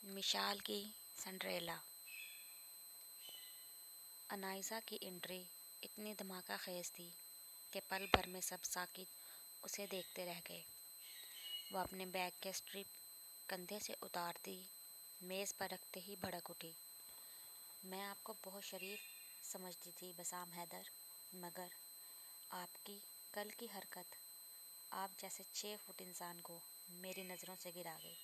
मिशाल की सिंड्रेला। अनाइज़ा की एंट्री इतनी धमाका खेज थी कि पल भर में सब साकित उसे देखते रह गए। वह अपने बैग के स्ट्रिप कंधे से उतारती मेज़ पर रखते ही भड़क उठी। मैं आपको बहुत शरीफ समझती थी बसाम हैदर, मगर आपकी कल की हरकत आप जैसे 6 फुट इंसान को मेरी नज़रों से गिरा गई।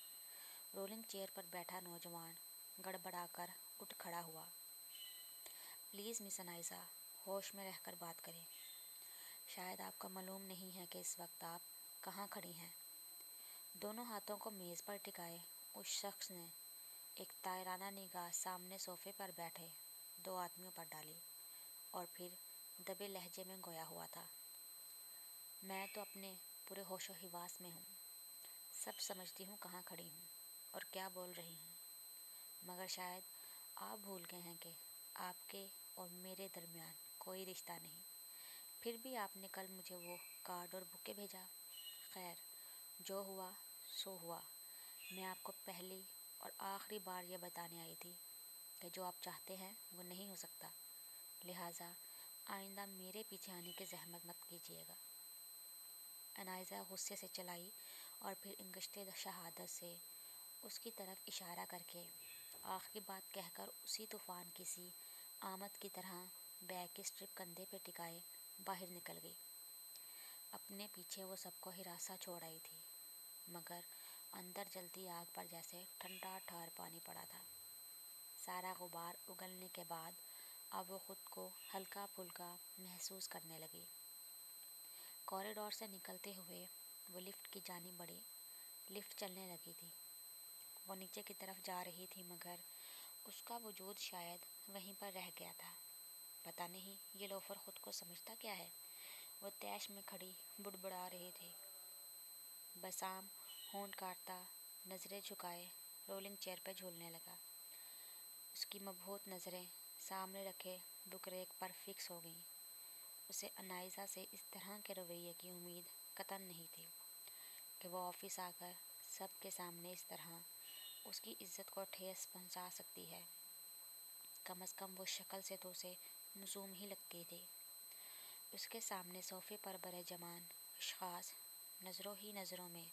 रोलिंग चेयर पर बैठा नौजवान गड़बड़ाकर उठ खड़ा हुआ। प्लीज़ मिस अनाइज़ा, होश में रहकर बात करें। शायद आपका मालूम नहीं है कि इस वक्त आप कहाँ खड़ी हैं। दोनों हाथों को मेज़ पर टिकाए उस शख्स ने एक तायराना निगाह सामने सोफे पर बैठे 2 आदमियों पर डाली और फिर दबे लहजे में गोया हुआ था। मैं तो अपने पूरे होशो हिवास में हूँ, सब समझती हूँ कहाँ खड़ी हूँ और क्या बोल रही हूँ, मगर शायद आप भूल गए हैं कि आपके और मेरे दरमियान कोई रिश्ता नहीं। फिर भी आपने कल मुझे वो कार्ड और बुके भेजा। खैर, जो हुआ सो हुआ। मैं आपको पहली और आखिरी बार ये बताने आई थी कि जो आप चाहते हैं वो नहीं हो सकता, लिहाजा आइंदा मेरे पीछे आने की जहमत मत कीजिएगा। अनाइज़ा गुस्से से चलाई और फिर इंगश्ते शहादत से उसकी तरफ इशारा करके आखिरी बात कहकर उसी तूफ़ान की सी आमद की तरह बैग की स्ट्रिप कंधे पे टिकाए बाहर निकल गई। अपने पीछे वो सबको हिरासा छोड़ आई थी, मगर अंदर जलती आग पर जैसे ठंडा ठार पानी पड़ा था। सारा गुबार उगलने के बाद अब वो खुद को हल्का फुल्का महसूस करने लगी। कॉरिडोर से निकलते हुए वो लिफ्ट की जानिब बढ़ी। लिफ्ट चलने लगी थी। वो नीचे की तरफ जा रही थी, मगर उसका वजूद शायद वहीं पर रह गया था। पता नहीं ये लोफर खुद को समझता क्या है। वो तैश में खड़ी बुड़बुड़ा रही थी। बसाम होंठ काटता नज़रें झुकाए रोलिंग चेयर पर झूलने लगा। उसकी मबहूत नज़रें सामने रखे बुक रैक पर फिक्स हो गईं। उसे अनाइज़ा से इस तरह के रवैये की उम्मीद कतन नहीं थी कि वो ऑफिस आकर सबके सामने इस तरह उसकी इज्जत को ठेस पहुंचा सकती है। कम अज़ कम वो शक्ल से तो उसे मासूम ही लगती थी। उसके सामने सोफे पर बड़े जवान अशख़ास नज़रों ही नज़रों में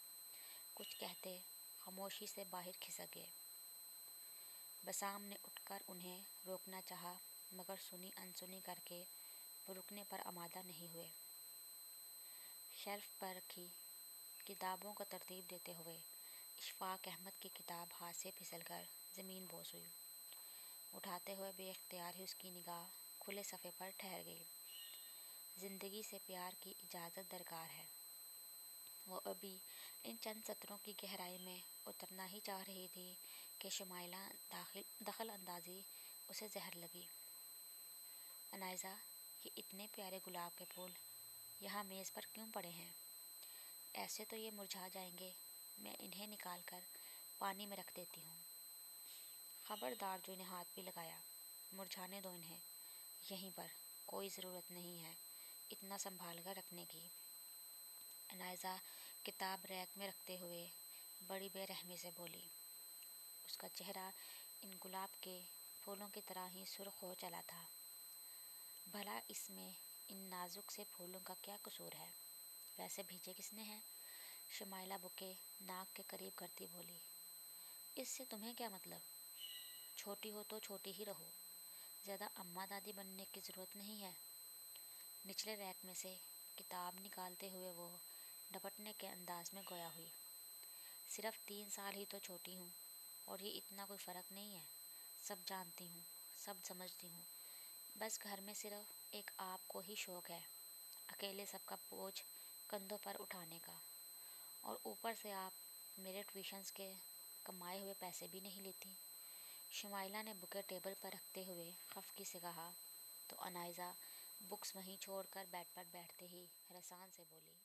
कुछ कहते खामोशी से बाहर खिसक गए। बसाम ने उठकर उन्हें रोकना चाहा, मगर सुनी अनसुनी करके वो रुकने पर आमादा नहीं हुए। शेल्फ पर रखी किताबों को तरतीब देते हुए इशफाक अहमद की किताब हाथ से फिसलकर ज़मीन बोस हुई। उठाते हुए बेख्तियार ही उसकी निगाह खुले सफ़े पर ठहर गई। ज़िंदगी से प्यार की इजाज़त दरकार है। वो अभी इन चंद सत्रों की गहराई में उतरना ही चाह रही थी कि शुमाइला दखल अंदाज़ी उसे जहर लगी। अनाइज़ा, ये इतने प्यारे गुलाब के फूल यहाँ मेज़ पर क्यों पड़े हैं? ऐसे तो ये मुरझा जाएंगे। मैं इन्हें निकाल कर पानी में रख देती हूँ। खबरदार, जो इन्हें हाथ भी लगाया, मुरझाने दो इन्हें यहीं पर। कोई ज़रूरत नहीं है इतना संभाल कर रखने की। अनाइज़ा किताब रैक में रखते हुए बड़ी बेरहमी से बोली। उसका चेहरा इन गुलाब के फूलों की तरह ही सुर्ख हो चला था। भला इसमें इन नाजुक से फूलों का क्या कसूर है? वैसे भेजे किसने हैं? शुमाइला बुके नाक के करीब करती बोली। इससे तुम्हें क्या मतलब? छोटी हो तो छोटी ही रहो, ज़्यादा अम्मा दादी बनने की ज़रूरत नहीं है। निचले रैक में से किताब निकालते हुए वो डपटने के अंदाज में गोया हुई। सिर्फ 3 साल ही तो छोटी हूँ और ये इतना कोई फ़र्क नहीं है। सब जानती हूँ, सब समझती हूँ। बस घर में सिर्फ एक आपको ही शौक़ है अकेले सबका बोझ कंधों पर उठाने का, और ऊपर से आप मेरे ट्यूशन्स के कमाए हुए पैसे भी नहीं लेती। शुमाइला ने बुके टेबल पर रखते हुए खफकी से कहा, तो अनाइज़ा बुक्स वहीं छोड़कर बेड पर बैठते ही हरसान से बोली।